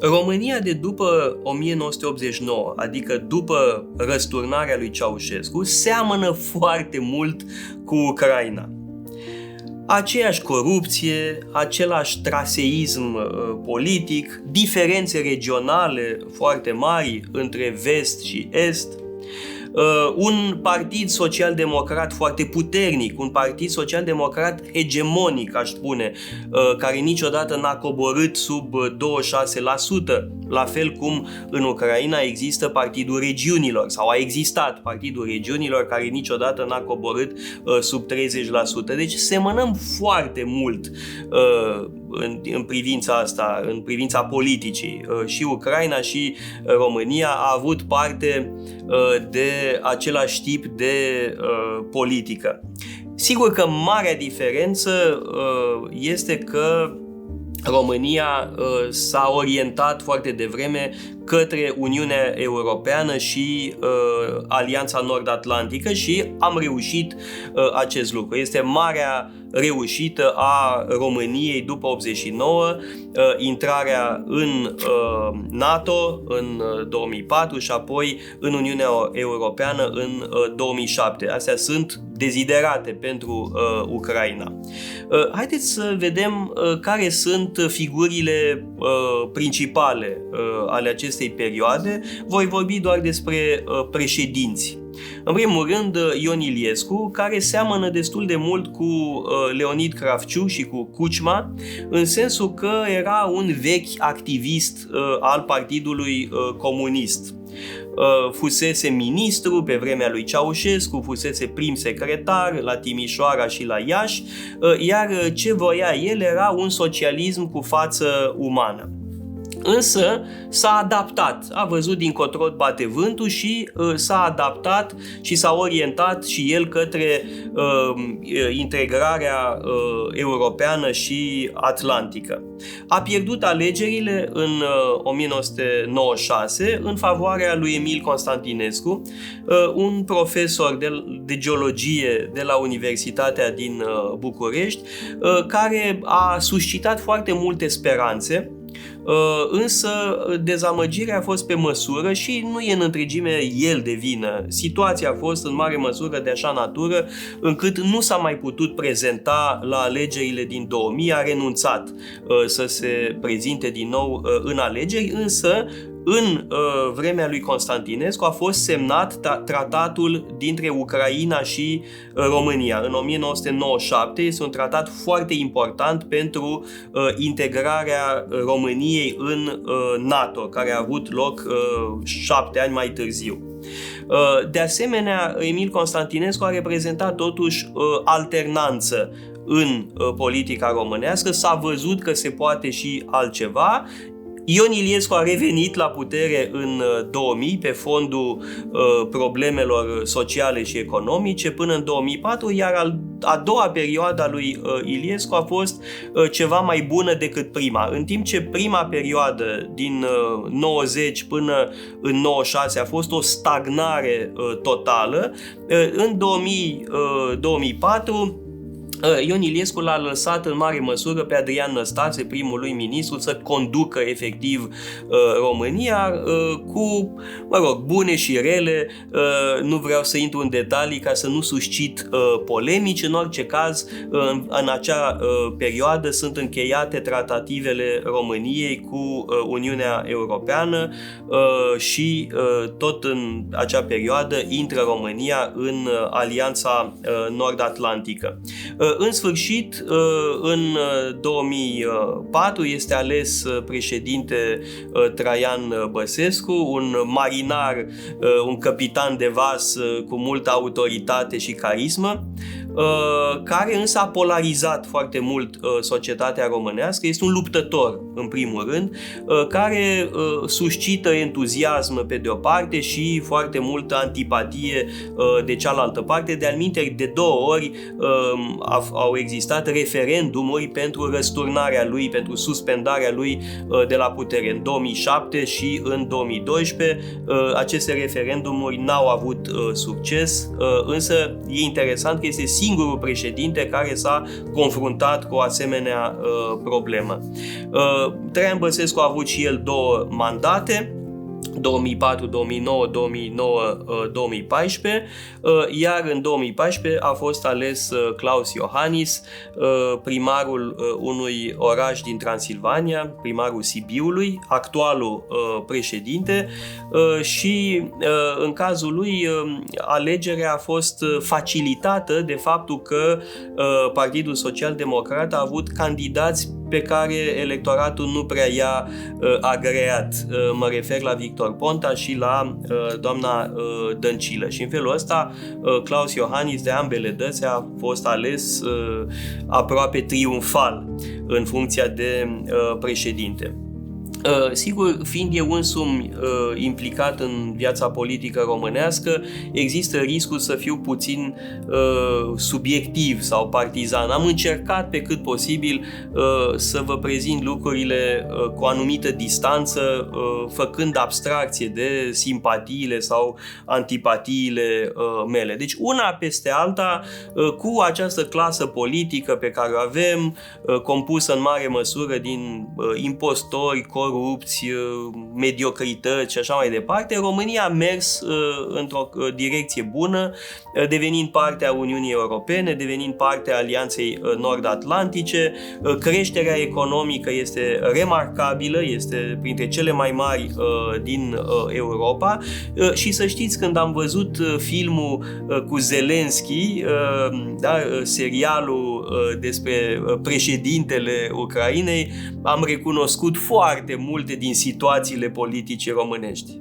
România de după 1989, adică după răsturnarea lui Ceaușescu, seamănă foarte mult cu Ucraina. Aceeași corupție, același traseism politic, diferențe regionale foarte mari între vest și est, un partid social-democrat foarte puternic, un partid social-democrat hegemonic, aș spune, care niciodată n-a coborât sub 26%, la fel cum în Ucraina există Partidul Regiunilor, sau a existat Partidul Regiunilor, care niciodată n-a coborât sub 30%. Deci semănăm foarte mult în privința asta, în privința politicii. Și Ucraina și România a avut parte de același tip de politică. Sigur că marea diferență este că România s-a orientat foarte devreme către Uniunea Europeană și Alianța Nord-Atlantică și am reușit acest lucru. Este marea reușită a României după 89, intrarea în NATO în 2004 și apoi în Uniunea Europeană în 2007. Astea sunt deziderate pentru Ucraina. Haideți să vedem care sunt figurile principale ale acestei perioade. Voi vorbi doar despre președinți. În primul rând, Ion Iliescu, care seamănă destul de mult cu Leonid Kravciuk și cu Kuchma, în sensul că era un vechi activist al Partidului Comunist. Fusese ministru pe vremea lui Ceaușescu, fusese prim secretar la Timișoara și la Iași, iar ce voia el era un socialism cu față umană. Însă s-a adaptat, a văzut dincotro bate vântul și s-a adaptat și s-a orientat și el către integrarea europeană și atlantică. A pierdut alegerile în 1996 în favoarea lui Emil Constantinescu, un profesor de geologie de la Universitatea din București, care a suscitat foarte multe speranțe. Însă dezamăgirea a fost pe măsură și nu e în întregime el de vină. Situația a fost în mare măsură de așa natură încât nu s-a mai putut prezenta la alegerile din 2000, a renunțat să se prezinte din nou în alegeri, însă în vremea lui Constantinescu a fost semnat tratatul dintre Ucraina și România în 1997. Este un tratat foarte important pentru integrarea României în NATO, care a avut loc 7 ani mai târziu. De asemenea, Emil Constantinescu a reprezentat totuși alternanță în politica românească, s-a văzut că se poate și altceva. Ion Iliescu a revenit la putere în 2000 pe fondul problemelor sociale și economice până în 2004, iar a doua perioadă a lui Iliescu a fost ceva mai bună decât prima. În timp ce prima perioadă din 90 până în 96 a fost o stagnare totală, în 2004 Ion Iliescu l-a lăsat în mare măsură pe Adrian Năstase, primul lui ministru, să conducă efectiv România cu, bune și rele. Nu vreau să intru în detalii ca să nu suscit polemici. În orice caz, în acea perioadă sunt încheiate tratativele României cu Uniunea Europeană și tot în acea perioadă intră România în Alianța Nord-Atlantică. În sfârșit, în 2004 este ales președinte Traian Băsescu, un marinar, un capitan de vas cu multă autoritate și carismă, care însă a polarizat foarte mult societatea românească. Este un luptător, în primul rând, care suscită entuziasm pe de o parte și foarte multă antipatie de cealaltă parte. De altminteri, de 2 ori au existat referendumuri pentru răsturnarea lui, pentru suspendarea lui de la putere. În 2007 și în 2012 aceste referendumuri n-au avut succes, însă e interesant că este singurul președinte care s-a confruntat cu o asemenea problemă. Traian Băsescu a avut și el 2 mandate, 2004, 2009, 2009, 2014, iar în 2014 a fost ales Klaus Iohannis, primarul unui oraș din Transilvania, primarul Sibiului, actualul președinte, și în cazul lui alegerea a fost facilitată de faptul că Partidul Social Democrat a avut candidați pe care electoratul nu prea i-a agreat. Mă refer la Victor Ponta și la doamna Dăncilă. Și în felul ăsta Klaus Iohannis de ambele dăți a fost ales aproape triumfal în funcția de președinte. Sigur, fiind eu însumi implicat în viața politică românească, există riscul să fiu puțin subiectiv sau partizan. Am încercat pe cât posibil să vă prezint lucrurile cu o anumită distanță, făcând abstracție de simpatiile sau antipatiile mele. Deci una peste alta, cu această clasă politică pe care o avem, compusă în mare măsură din impostori, corupți, mediocrități și așa mai departe, România a mers într-o direcție bună, devenind parte a Uniunii Europene, devenind parte a Alianței Nord-Atlantice. Creșterea economică este remarcabilă, este printre cele mai mari din Europa și să știți, când am văzut filmul cu Zelensky, serialul despre președintele Ucrainei, am recunoscut foarte multe din situațiile politice românești.